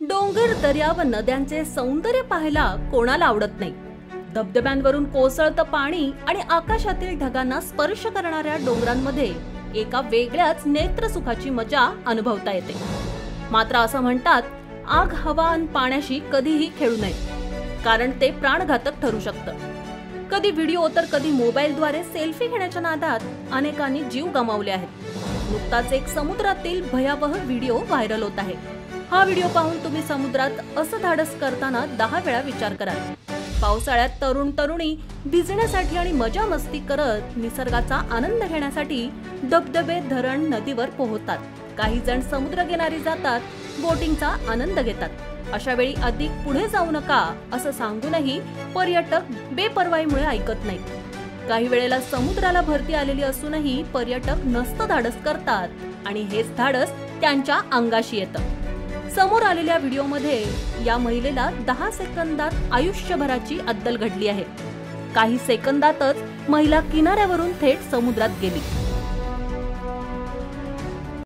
डोंगर, दर्या व नद्यांचे सौंदर्य पाहायला कोणाला आवडत नाही। धबधब्यांवरून कोसळतं पाणी आणि आकाशातील ढगांना स्पर्श करणाऱ्या डोंगरांमध्ये एका वेगळ्याच नेत्रसुखाची मजा अनुभवता येते। मात्र असं म्हणतात, आग, हवा आणि पाण्याशी कधीही खेळू नये, कारण ते प्राणघातक ठरू शकतं। कधी व्हिडिओ तर कधी मोबाईलद्वारे सेल्फी घेण्याच्या नादात अनेकांनी जीव गमावले आहेत। नुकताच एक समुद्रातील भयावह व्हिडिओ व्हायरल होत आहे। हा व्हिडिओ पाहून तुम्ही समुद्रात असं धाडस करताना 10 वेळा विचार कराल। पावसाळ्यात तरुण तरुणी भिजण्यासाठी आणि मजा मस्ती करत निसर्गाचा आनंद घेण्यासाठी धबधबे, धरण, नदीवर पोहतात। काही जण समुद्रकिनारी जातात, बोटिंगचा आनंद घेतात। अशा वेळी अधिक पुढे जाऊ नका असं सांगूनही पर्यटक बेपर्वाईमुळे ऐकत नाहीत। काही वेळेला समुद्राला भरती आलेली असूनही पर्यटक नसतं धाडस करतात आणि हेच धाडस त्यांच्या अंगाशी येतं। समोर आलेल्या व्हिडिओमध्ये या महिलेला 10 सेकंदात आयुष्यभराची अद्दल घडली आहे। काही सेकंदातच महिला किनाऱ्यावरून थेट समुद्रात गेली।